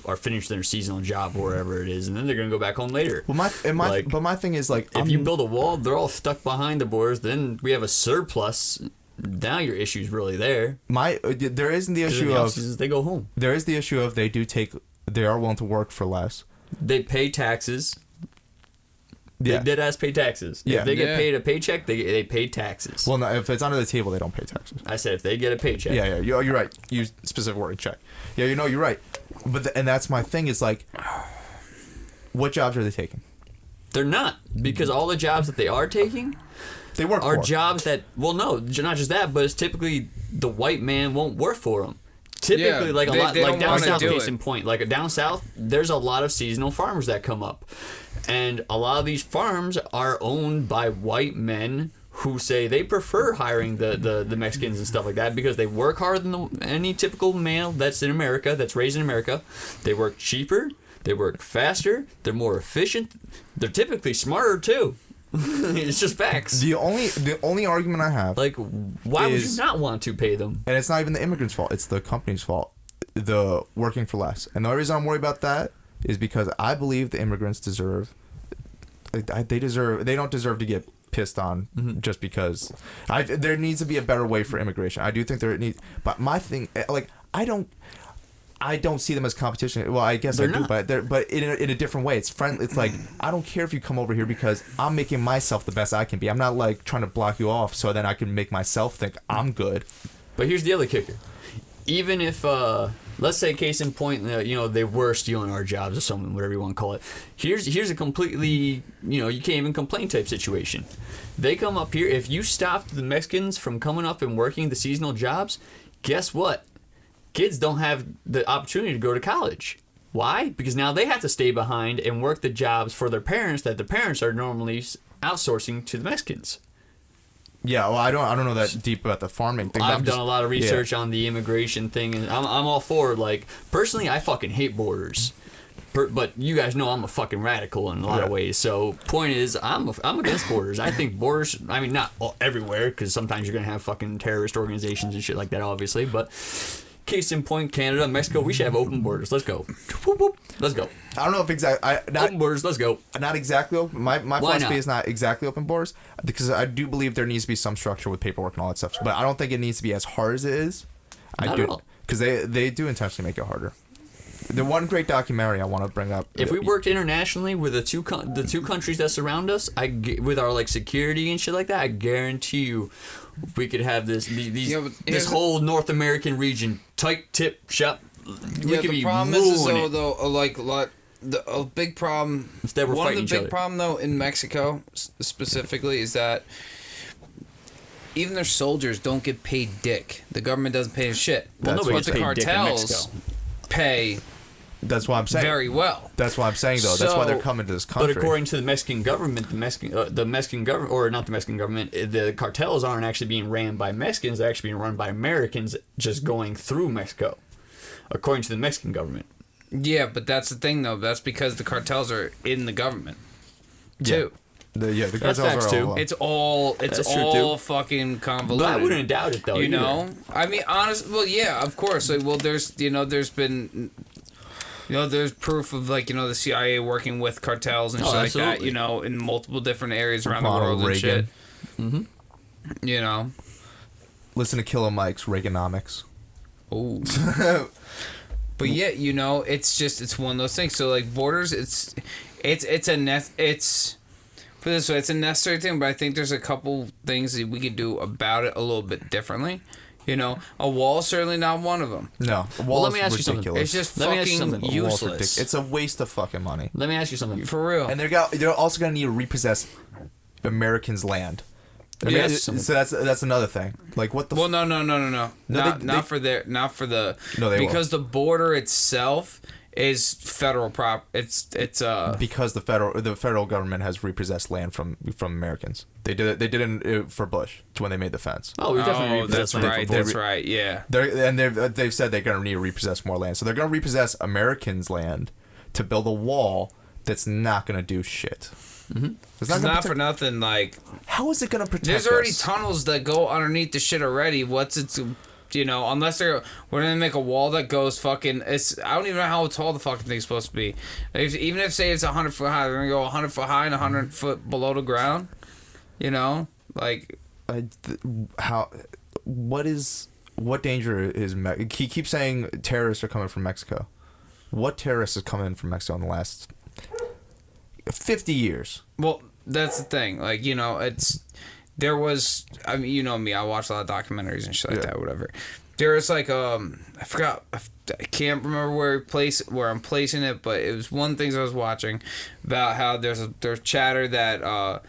are finished their seasonal job or wherever it is, and then they're gonna go back home later. Well, my thing is, like, if you build a wall, they're all stuck behind the borders. Then we have a surplus. Now your issue's really there. There isn't the issue of they go home. There is the issue of they are willing to work for less. They pay taxes. Yeah. They dead ass pay taxes. Yeah. If they get paid a paycheck, they pay taxes. Well, no, if it's under the table, they don't pay taxes. I said if they get a paycheck. Yeah, you're right. Use specific word, check. Yeah, you're right. But and that's my thing. Is like, what jobs are they taking? They're not, because all the jobs that they are taking, they work are for. Jobs that, well, no, not just that, but it's typically the white man won't work for them. Typically, like down south, case in point, like down south, there's a lot of seasonal farmers that come up, and a lot of these farms are owned by white men who say they prefer hiring the Mexicans and stuff like that because they work harder than any typical male that's in America, that's raised in America. They work cheaper, they work faster, they're more efficient, they're typically smarter too. It's just facts. The only argument I have, like, why would you not want to pay them? And it's not even the immigrant's fault; it's the company's fault. The working for less, and the only reason I'm worried about that is because I believe the immigrants deserve. They don't deserve to get pissed on just because. There needs to be a better way for immigration. I do think there needs, but my thing, like, I don't see them as competition. Well, I guess they're I do, not. but in a different way. It's friendly. It's like, I don't care if you come over here because I'm making myself the best I can be. I'm not like trying to block you off so then I can make myself think I'm good. But here's the other kicker. Even if, let's say, case in point, they were stealing our jobs or something, whatever you want to call it. Here's a completely, you can't even complain type situation. They come up here. If you stopped the Mexicans from coming up and working the seasonal jobs, guess what? Kids don't have the opportunity to go to college. Why? Because now they have to stay behind and work the jobs for their parents that the parents are normally outsourcing to the Mexicans. Yeah, well, I don't know that deep about the farming thing. I've done a lot of research on the immigration thing, and I'm all for, like, personally, I fucking hate borders. But you guys know I'm a fucking radical in a lot of ways. So, point is, I'm against borders. I think borders, I mean, not everywhere, because sometimes you're going to have fucking terrorist organizations and shit like that, obviously, but case in point, Canada, Mexico, we should have open borders. Let's go. Let's go. I don't know if exactly open borders. Let's go. Not exactly open. My philosophy is not exactly open borders because I do believe there needs to be some structure with paperwork and all that stuff. But I don't think it needs to be as hard as it is. Not at all. Because they do intentionally make it harder. The one great documentary I want to bring up. If we worked internationally with the two countries that surround us, with our like security and shit like that, I guarantee you, we could have this whole North American region tight tip shop. We could the be problem ruling is it. though, like, a big problem. Instead, we're one of fighting the each big other. problem though in Mexico specifically is that even their soldiers don't get paid dick. The government doesn't pay shit. Well, That's nobody what gets the paid dick in cartels Mexico. pay That's what I'm saying. very well. That's what I'm saying, though. That's why they're So- coming to this country. But according to the Mexican government, the Mexican government, or not the Mexican government, the cartels aren't actually being ran by Mexicans. They're actually being run by Americans just going through Mexico, according to the Mexican government. Yeah, but that's the thing though. That's because the cartels are in the government too. The That's cartels facts, are too. all. It's all That's true, too. fucking convoluted. But I wouldn't doubt it though. You either. know, I mean, honest. Well, yeah, of course. Like, well, there's been. There's proof of the CIA working with cartels and shit like that. absolutely. In multiple different areas around the Ronald world and shit. Reagan. Listen to Killer Mike's Reaganomics. Oh. But yeah, it's one of those things. So like borders, it's put it this way, it's a necessary thing, but I think there's a couple things that we could do about it a little bit differently. A wall is certainly not one of them. No. Well, let me ask you something. Ridiculous. It's just Let me ask you fucking something. A wall's useless. It's a waste of fucking money. Let me ask you something. For real. And they're also gonna need to repossess Americans' land. I mean, Yes. so that's another thing. Like what the? Well, no. Not they- for their, not for the. No, they because the border itself is federal prop. It's because the federal government has repossessed land from Americans. They did it for Bush when they made the fence. Oh, we definitely that's repossessed right. land. That's right. Yeah. They've said they're gonna need to repossess more land. So they're gonna repossess Americans' land to build a wall that's not gonna do shit. Mm-hmm. It's not for nothing. Like, how is it gonna protect? there's already us? tunnels that go underneath the shit already. What's it to, unless we're gonna make a wall that goes fucking. I don't even know how tall the fucking thing's supposed to be. Even if say it's 100 foot high, they're gonna go 100 foot high and 100 foot below the ground. Like. What danger is he keeps saying terrorists are coming from Mexico. What terrorists is coming from Mexico in the last 50 years? Well, that's the thing. Like, there was, I mean, you know me, I watch a lot of documentaries and shit like that, whatever. There was like, I forgot, I can't remember where I'm placing it, but it was one thing I was watching about how there's chatter that,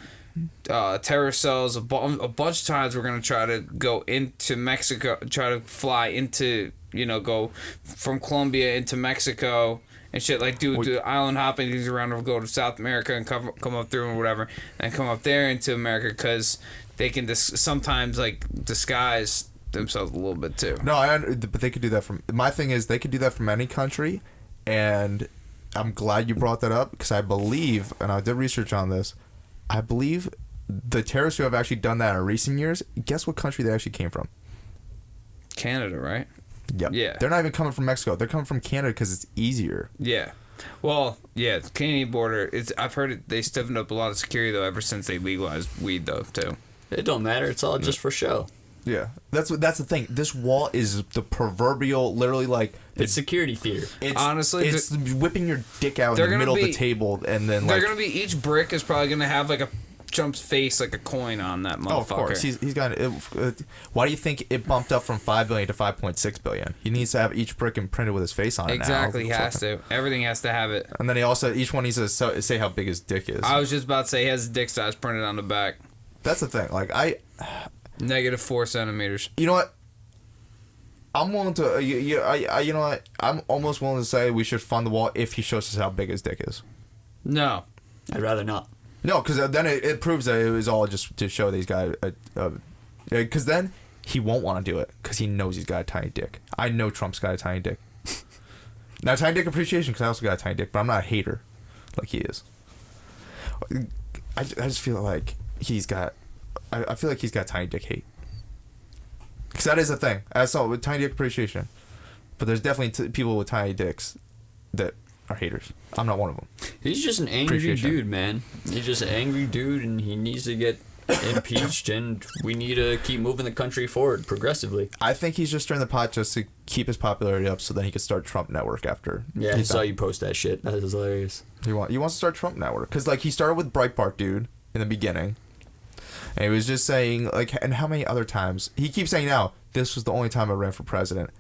terrorist cells a bunch of times we're going to try to go into Mexico, try to fly into, go from Colombia into Mexico and shit, like do island hopping things around, or go to South America and come up through and whatever, and come up there into America, because they can sometimes like disguise themselves a little bit too. No, but they could do that from. My thing is they could do that from any country, and I'm glad you brought that up, because I believe, and I did research on this, I believe the terrorists who have actually done that in recent years, guess what country they actually came from? Canada, right? Yep. Yeah. They're not even coming from Mexico. They're coming from Canada because it's easier. Yeah. Well, yeah, the Canadian border, I've heard they stiffened up a lot of security, though, ever since they legalized weed, though, too. It don't matter. It's all just for show. Yeah. That's the thing. This wall is the proverbial, literally like... It's security theater. Honestly, it's whipping your dick out in the middle of the table, and then they're going to be, each brick is probably going to have like a Trump's face, like a coin on that motherfucker. Oh, of course. He's got why do you think it bumped up from $5 billion to $5.6 billion? He needs to have each brick imprinted with his face on it. Exactly, now. he has to. Everything has to have it. And then each one needs to say how big his dick is. I was just about to say he has his dick size printed on the back. That's the thing. Like -4 centimeters. You know what? I'm willing to. You know what? I'm almost willing to say we should fund the wall if he shows us how big his dick is. No. I'd rather not. No, because then it proves that it was all just to show that he's got because then he won't want to do it because he knows he's got a tiny dick. I know Trump's got a tiny dick. Now, tiny dick appreciation, because I also got a tiny dick, but I'm not a hater like he is. I just feel like he's got... I feel like he's got tiny dick hate. Because that is a thing. I saw it with tiny dick appreciation. But there's definitely people with tiny dicks that are haters. I'm not one of them. He's just an angry dude, man. He's just an angry dude, and he needs to get impeached, and we need to keep moving the country forward progressively. I think he's just stirring the pot just to keep his popularity up so then he can start Trump Network after. Yeah, I saw you post that shit. That is hilarious. He wants to start Trump Network. Because, like, he started with Breitbart dude in the beginning. And he was just saying, like, and how many other times? He keeps saying now, this was the only time I ran for president.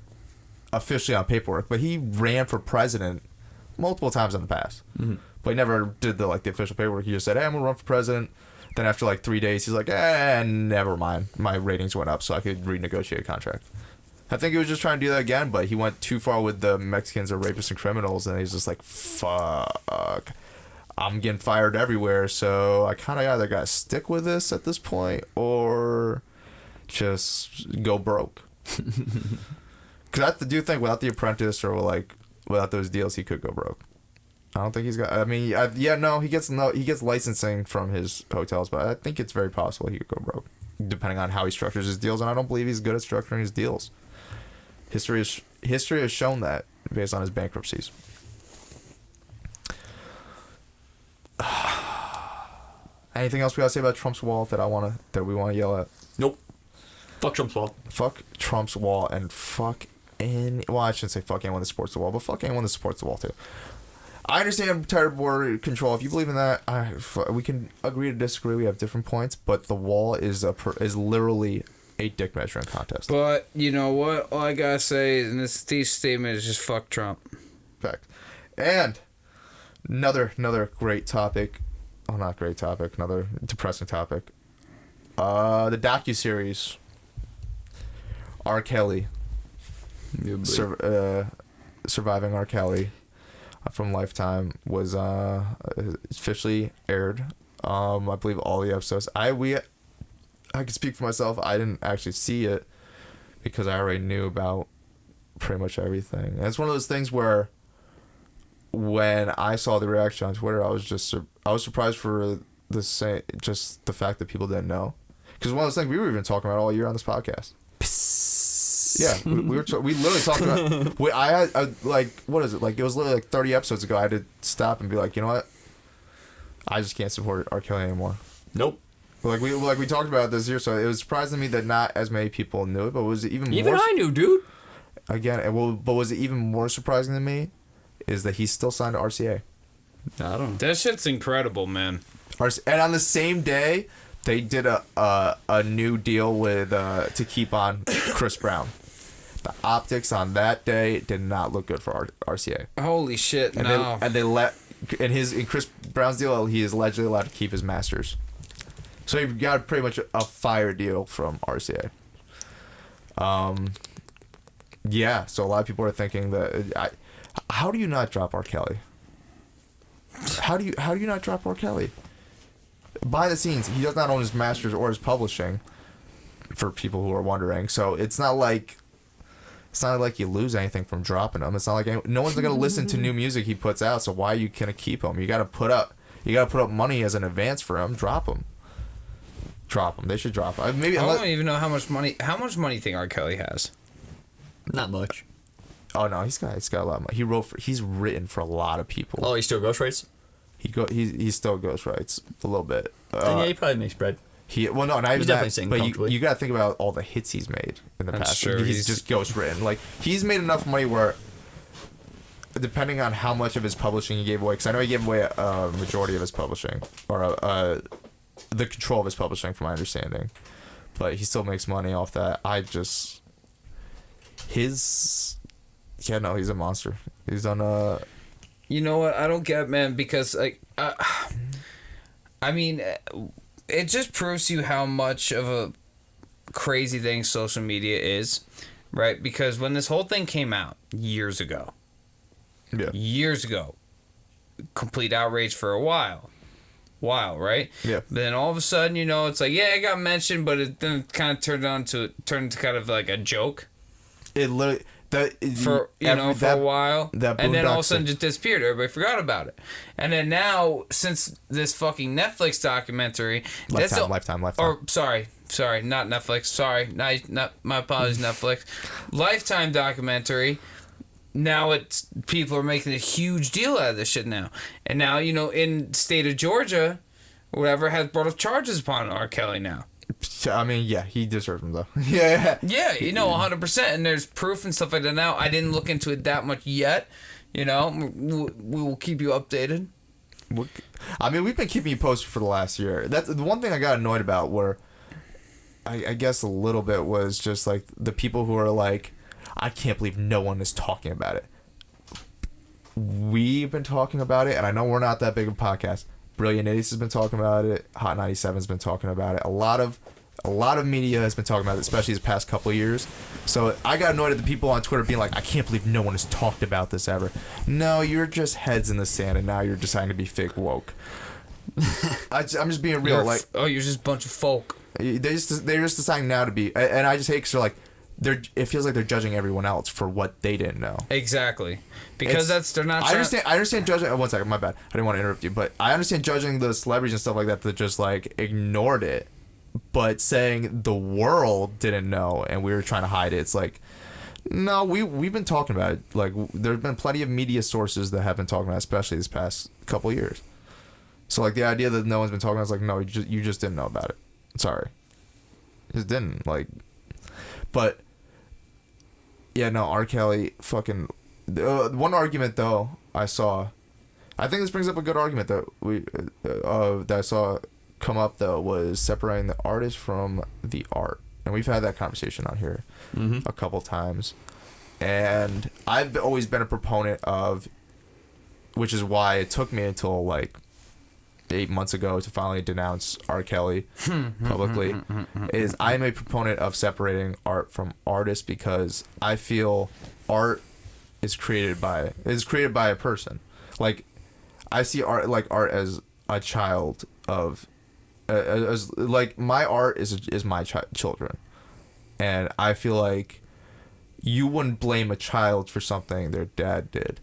Officially on paperwork. But he ran for president multiple times in the past. But he never did the official paperwork. He just said, hey, I'm gonna run for president. Then after 3 days, he's like, never mind. My ratings went up, so I could renegotiate a contract. I think he was just trying to do that again, but he went too far with the Mexicans are rapists and criminals, and he's just like, fuck. I'm getting fired everywhere, so I kind of either got to stick with this at this point or just go broke. Because I do think without The Apprentice or without those deals, he could go broke. I don't think he's got. I mean, he gets licensing from his hotels, but I think it's very possible he could go broke, depending on how he structures his deals. And I don't believe he's good at structuring his deals. History has shown that based on his bankruptcies. Anything else we gotta say about Trump's wall that we want to yell at? Nope. Fuck Trump's wall. Fuck Trump's wall and fuck I shouldn't say fuck anyone that supports the wall, but fuck anyone that supports the wall too. I understand tired border control. If you believe in that, we can agree to disagree. We have different points, but the wall is literally a dick measuring contest. But you know what? All I gotta say in this statement is just fuck Trump. Fact. And another great topic. Oh, not great topic. Another depressing topic. The docuseries. R. Kelly. Surviving R. Kelly from Lifetime was officially aired. I believe all the episodes. I can speak for myself. I didn't actually see it because I already knew about pretty much everything. And it's one of those things where when I saw the reaction on Twitter, I was surprised for just the fact that people didn't know. Because one of those things we were even talking about all year on this podcast. Yeah, we literally talked about. What is it? It was literally 30 episodes ago. I had to stop and be like, you know what? I just can't support R. Kelly anymore. Nope. We talked about this year, so it was surprising to me that not as many people knew it. But was it even I knew, dude. Again, but was it even more surprising to me is that he's still signed to RCA. I don't know. That shit's incredible, man. And on the same day, they did a new deal with to keep on Chris Brown. The optics on that day did not look good for RCA. Holy shit! And no. In Chris Brown's deal, he is allegedly allowed to keep his masters. So he got pretty much a fire deal from RCA. Yeah. So a lot of people are thinking that how do you not drop R. Kelly? How do you not drop R. Kelly? Behind the scenes, he does not own his masters or his publishing. For people who are wondering, so it's not like you lose anything from dropping him. It's not like no one's gonna listen to new music he puts out. So why are you gonna keep him? You gotta put up money as an advance for him. Drop him. They should drop him. I don't even know how much money. How much money do you think R. Kelly has? Not much. Oh no, he's got a lot of money. He's written for a lot of people. Oh, he still ghostwrites? He still ghostwrites a little bit. Yeah, he probably makes bread. Not even that, but you gotta think about all the hits he's made in the past. True. He's just ghostwritten. He's made enough money where, depending on how much of his publishing he gave away, because I know he gave away a majority of his publishing, or the control of his publishing, from my understanding, but he still makes money off that. He's a monster. He's done You know what? I don't get, man, because I mean, it just proves to you how much of a crazy thing social media is, right? Because when this whole thing came out years ago, complete outrage for a while, right? Yeah. But then all of a sudden, it's like, yeah, it got mentioned, but it then kind of turned into kind of like a joke. It literally. For a while, and then all of a sudden just disappeared. Everybody forgot about it, and then now since this fucking Netflix documentary, Lifetime. Or sorry, not Netflix. Sorry, not my apologies, Netflix. Lifetime documentary. Now people are making a huge deal out of this shit now, and now in state of Georgia, whatever, has brought up charges upon R. Kelly now. I mean, yeah, he deserves them though. Yeah, 100%, and there's proof and stuff like that now. I didn't look into it that much yet. We will keep you updated. I mean, we've been keeping you posted for the last year. That's the one thing I got annoyed about, where I guess a little bit was just the people who are like, I can't believe no one is talking about it. we've been talking about it, and I know we're not that big of a podcast. Brilliant Idiots has been talking about it. Hot 97 has been talking about it. A lot of media has been talking about it, especially the past couple of years. So I got annoyed at the people on Twitter being like, I can't believe no one has talked about this ever. No, you're just heads in the sand, and now you're deciding to be fake woke. I'm just being real. You're just a bunch of folk. They're just deciding now to be, and I just hate because they're like, it feels like they're judging everyone else for what they didn't know. Exactly, because they're not. I understand judging. One second, my bad. I didn't want to interrupt you, but I understand judging the celebrities and stuff like that just like ignored it, but saying the world didn't know and we were trying to hide it. It's like, no, we've been talking about it. Like there's been plenty of media sources that have been talking about it, especially this past couple of years. So like the idea that no one's been talking about it, it's like, no, you just didn't know about it. Sorry, just didn't like, but. Yeah, no, R. Kelly fucking... one argument, though, I saw... I think this brings up a good argument that I saw come up, though, was separating the artist from the art. And we've had that conversation on here a couple times. And I've always been a proponent of... Which is why it took me until, like, 8 months ago to finally denounce R. Kelly publicly, is I'm a proponent of separating art from artists because I feel art is created by a person. Like I see art as a child of as like my art is my children, and I feel like you wouldn't blame a child for something their dad did.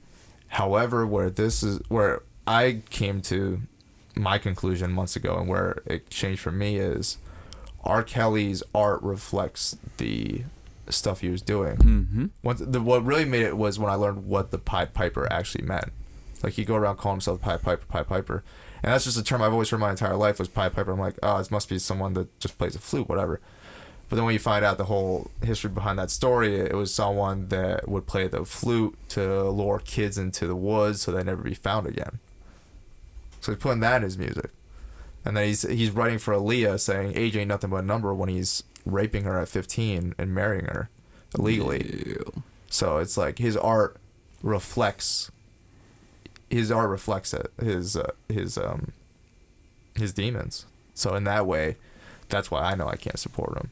However, where I came to my conclusion months ago and where it changed for me is R. Kelly's art reflects the stuff he was doing. What really made it was when I learned what the Pied Piper actually meant. Like he go around calling himself Pied Piper, and that's just a term I've always heard my entire life was Pied Piper. I'm like, oh, it must be someone that just plays a flute, whatever. But then when you find out the whole history behind that story, it was someone that would play the flute to lure kids into the woods so they'd never be found again. So he's putting that in his music. And then he's writing for Aaliyah saying age ain't nothing but a number when he's raping her at 15 and marrying her illegally. Ew. So it's like his art reflects it, his demons. So in that way, that's why I know I can't support him.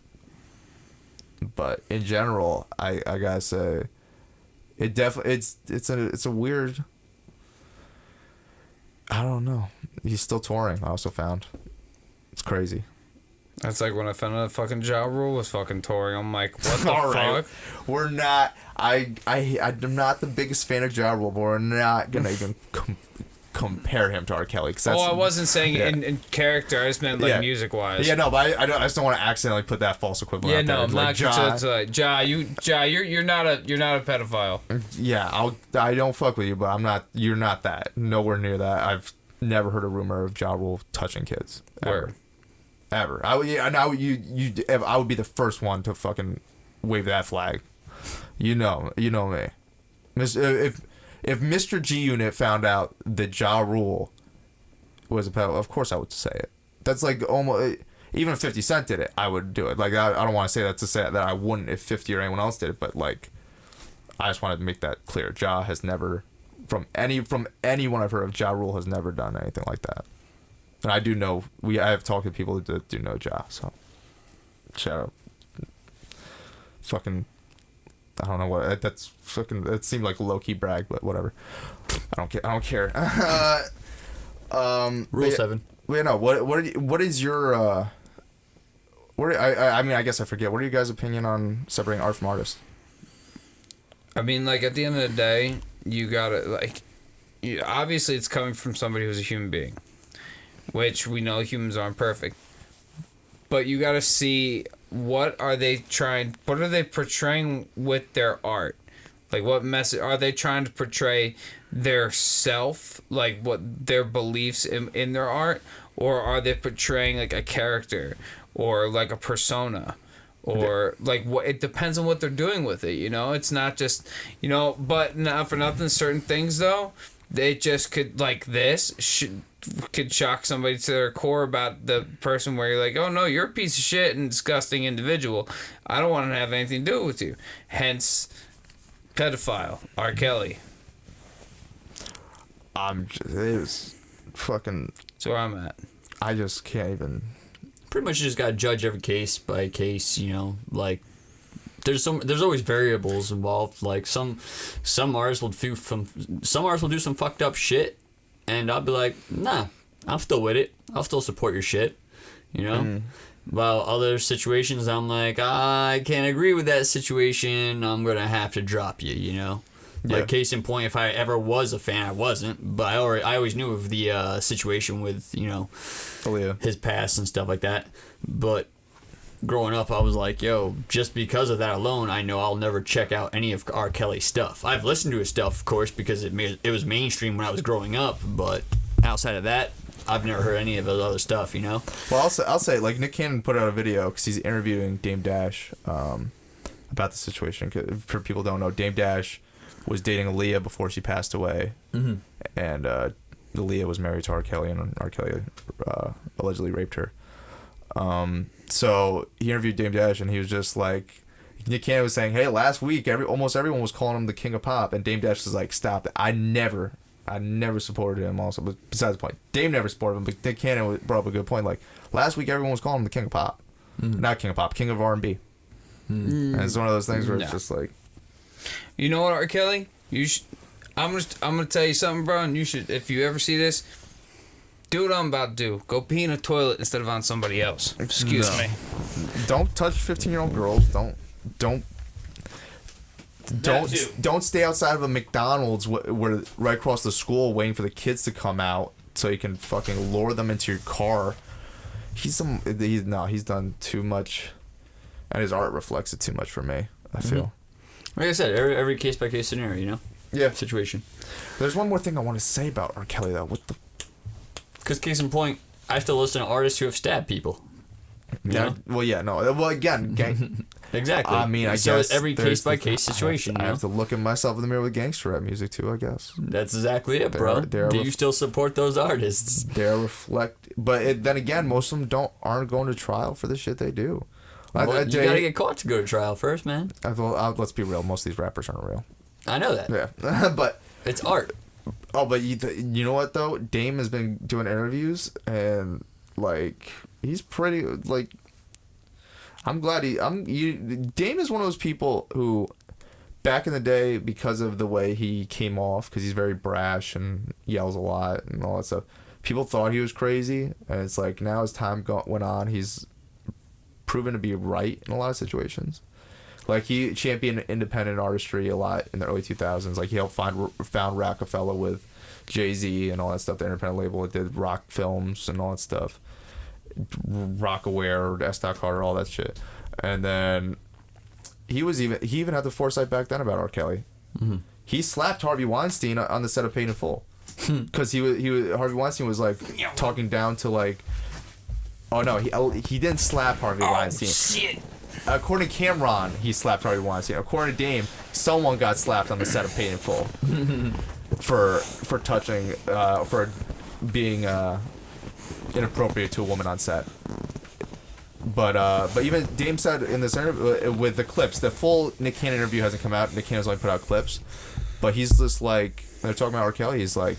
But in general, I gotta say, it definitely it's a weird. I don't know. He's still touring. I also found it's crazy. That's like when I found out fucking Ja Rule was fucking touring. I'm like, what the All fuck? Right. We're not. I'm not the biggest fan of Ja Rule, but we're not gonna even compare him to R. Kelly. Cause that's, I wasn't saying in character. I just meant like music wise. Yeah, no, but I just don't want to accidentally put that false equivalent. Yeah, out there. no, I'm like not. You're not a pedophile. Yeah, I don't fuck with you, but I'm not. You're not that. Nowhere near that. I've never heard a rumor of Ja Rule touching kids. Ever. I would be the first one to fucking wave that flag. You know me. If Mr. G Unit found out that Ja Rule was a pedophile, of course I would say it. That's like almost, even if 50 Cent did it, I would do it. Like I don't want to say that to say that I wouldn't if 50 or anyone else did it, but like I just wanted to make that clear. Ja has never, from anyone I've heard of, Ja Rule has never done anything like that. And I do know, I have talked to people that do know Ja, so shout out. Fucking, I don't know what, that's fucking, that seemed like a low-key brag, but whatever. I don't care. Rule 7. Well, no, what is your, I mean, I guess I forget, what are you guys' opinion on separating art from artists? I mean, like, at the end of the day, you gotta, like, obviously it's coming from somebody who's a human being, which we know humans aren't perfect. But you gotta see, what are they portraying with their art? Like, what message are they trying to portray? Their self, like what their beliefs in their art, or are they portraying like a character or like a persona, or like what? It depends on what they're doing with it. It's not just But not for nothing, certain things though, they just could like could shock somebody to their core about the person, where you're like, oh no, you're a piece of shit and disgusting individual. I don't want to have anything to do with you. Hence, pedophile R. Kelly. It was fucking. That's where I'm at. I just can't even. Pretty much, you just gotta judge every case by case. You know, like there's always variables involved. Like some artists will do some fucked up shit, and I'll be like, nah, I'm still with it. I'll still support your shit. You know. While other situations, I'm like, I can't agree with that situation. I'm gonna have to drop you. You know. Like, case in point, if I ever was a fan, I wasn't, but I always knew of the situation with, you know, his past and stuff like that. But growing up, I was like, yo, just because of that alone, I know I'll never check out any of R. Kelly's stuff. I've listened to his stuff, of course, because it was mainstream when I was growing up, but outside of that, I've never heard any of his other stuff, you know? Well, I'll say, like, Nick Cannon put out a video because he's interviewing Dame Dash about the situation. For people who don't know, Dame Dash was dating Aaliyah before she passed away, and Aaliyah was married to R. Kelly, and R. Kelly allegedly raped her. So he interviewed Dame Dash, and he was just like, Nick Cannon was saying, hey, last week almost everyone was calling him the king of pop, and Dame Dash was like, stop it. I never supported him also, but besides the point, Dame never supported him, but Nick Cannon brought up a good point, like, last week everyone was calling him the king of pop. Not king of pop, king of R&B. And it's one of those things where it's just like, you know what, R. Kelly? I'm gonna tell you something, bro, and you should, if you ever see this, do what I'm about to do. Go pee in a toilet instead of on somebody else. Excuse me. Don't touch 15-year-old girls. Don't stay outside of a McDonald's where right across the school waiting for the kids to come out so you can fucking lure them into your car. He's done too much, and his art reflects it too much for me, I feel. Like I said, every case by case scenario, you know? Yeah. Situation. There's one more thing I want to say about R. Kelly, though. Because case in point, I still listen to artists who have stabbed people. Yeah. Well, yeah, no. Well, again, exactly. I mean, I so guess every case by case situation. I have to look at myself in the mirror with gangster rap music too, I guess. That's exactly it, bro. Do you still support those artists? But then again, most of them aren't going to trial for the shit they do. Well, you gotta get caught to go to trial first, man. Let's be real. Most of these rappers aren't real. I know that. Yeah, but it's art. Oh, but you know what though? Dame has been doing interviews and like he's pretty like. I'm glad Dame is one of those people who, back in the day, because of the way he came off, because he's very brash and yells a lot and all that stuff, people thought he was crazy, and it's like now as time went on, he's proven to be right in a lot of situations. Like he championed independent artistry a lot in the early 2000s. Like he helped found Rockefeller with Jay-Z and all that stuff. The independent label that did rock films and all that stuff. Rockaware, S. Carter, all that shit. And then he even had the foresight back then about R. Kelly. Mm-hmm. He slapped Harvey Weinstein on the set of Paid in Full because Harvey Weinstein was like talking down to like. Oh no, he didn't slap Harvey Weinstein. Shit. According to Cameron, he slapped Harvey Weinstein. According to Dame, someone got slapped on the set of Paid in Full for touching for being inappropriate to a woman on set. But even Dame said in this interview with the clips, the full Nick Cannon interview hasn't come out. Nick Cannon's only put out clips, but he's just like, they're talking about R. Kelly. He's like,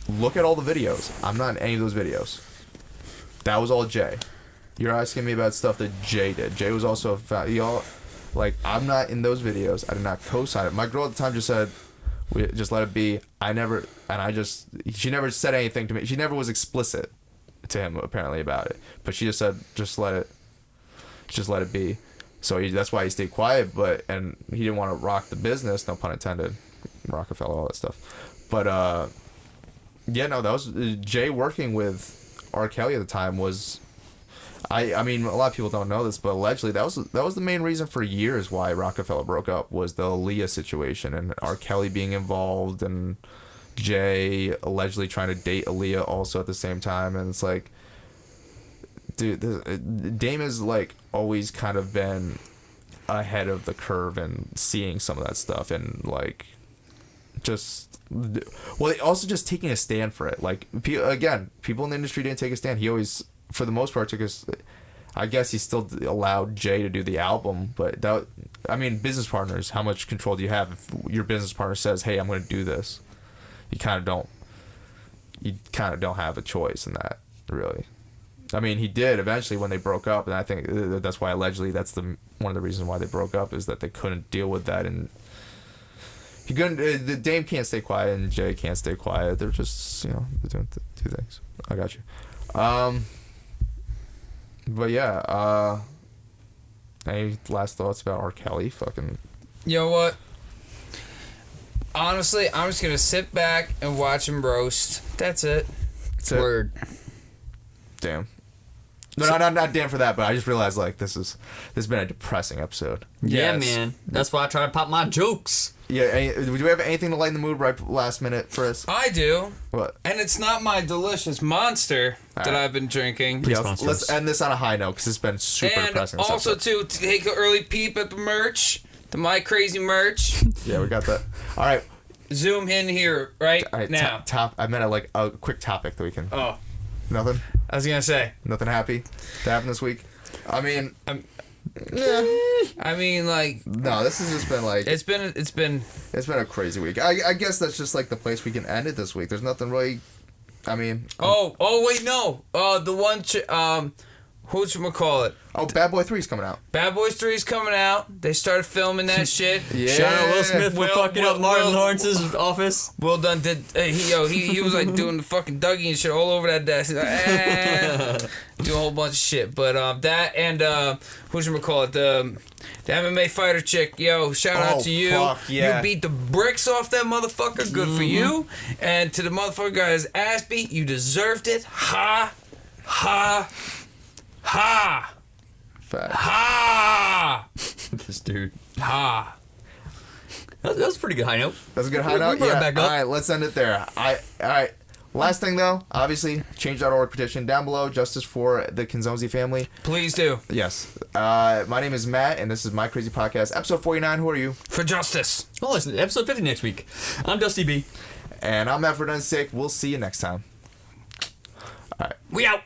look at all the videos. I'm not in any of those videos. That was all Jay. You're asking me about stuff that Jay did. Jay was also like, I'm not in those videos. I did not co-sign it. My girl at the time just said, just let it be. She never said anything to me. She never was explicit to him apparently about it, but she just said, just let it be. So that's why he stayed quiet, and he didn't want to rock the business, no pun intended, Rockefeller, all that stuff. But yeah, no, that was Jay working with R. Kelly at the time was, I mean, a lot of people don't know this, but allegedly that was the main reason for years why Rockefeller broke up, was the Aaliyah situation and R. Kelly being involved and Jay allegedly trying to date Aaliyah also at the same time. And it's like, dude, Dame has like always kind of been ahead of the curve and seeing some of that stuff and like also just taking a stand for it. Like, again, people in the industry didn't take a stand. He always, for the most part, took his. I guess he still allowed Jay to do the album, but that, I mean, business partners, how much control do you have if your business partner says, hey, I'm going to do this? You kind of don't. you kind of don't have a choice in that, really. I mean, he did eventually when they broke up, and I think that's why allegedly that's one of the reasons why they broke up is that they couldn't deal with that, and he couldn't. The Dame can't stay quiet, and Jay can't stay quiet. They're just they're doing two things. I got you. But yeah. Any last thoughts about R. Kelly? Fucking. You know what? Honestly, I'm just gonna sit back and watch him roast. That's it. Word. Damn. No, not damn for that, but I just realized this has been a depressing episode. Yeah, Yes. man. That's why I try to pop my jokes. Yeah, do we have anything to lighten the mood right last minute for us? I do. What? And it's not my delicious monster that right. I've been drinking. Yeah, sponsor let's us. end this on a high note because it's been super And depressing. this also, episode. to take an early peep at the merch, the My Crazy merch. Yeah, we got that. All right. Zoom in here right All right, now. I meant a quick topic that we can. Oh, Nothing? I was gonna say. Nothing happy to happen this week? I mean, yeah. I mean, like, No, this has just been it's been. it's been a crazy week. I guess that's just the place we can end it this week. There's nothing really. I mean. Oh wait, no. The one. Whatchamacallit? Oh, Bad Boy 3 is coming out. Bad Boys 3 is coming out. They started filming that shit. Yeah. Shout out Will Smith for Will- fucking up Will- Martin Will- Lawrence's office. Will Dunn did. He was like doing the fucking Dougie and shit all over that desk. He's like, do a whole bunch of shit. But that and whatchamacallit, the MMA fighter chick. Yo, shout out to you. Fuck, yeah. You beat the bricks off that motherfucker. Good for you. And to the motherfucker got his ass beat. You deserved it. Ha, ha, ha, Fact. ha, This dude. ha. That was a pretty good high note. That's a good high We note. brought it Yeah. back up. All right, let's end it there. All right. Last thing though, obviously, change.org petition down below. Justice for the Kinzonzi family. Please do. Yes. My name is Matt, and this is My Crazy Podcast, episode 49. Who are you? For justice. Well, listen, episode 50 next week. I'm Dusty B. And I'm Matt for Dun's sake. We'll see you next time. All right. We out.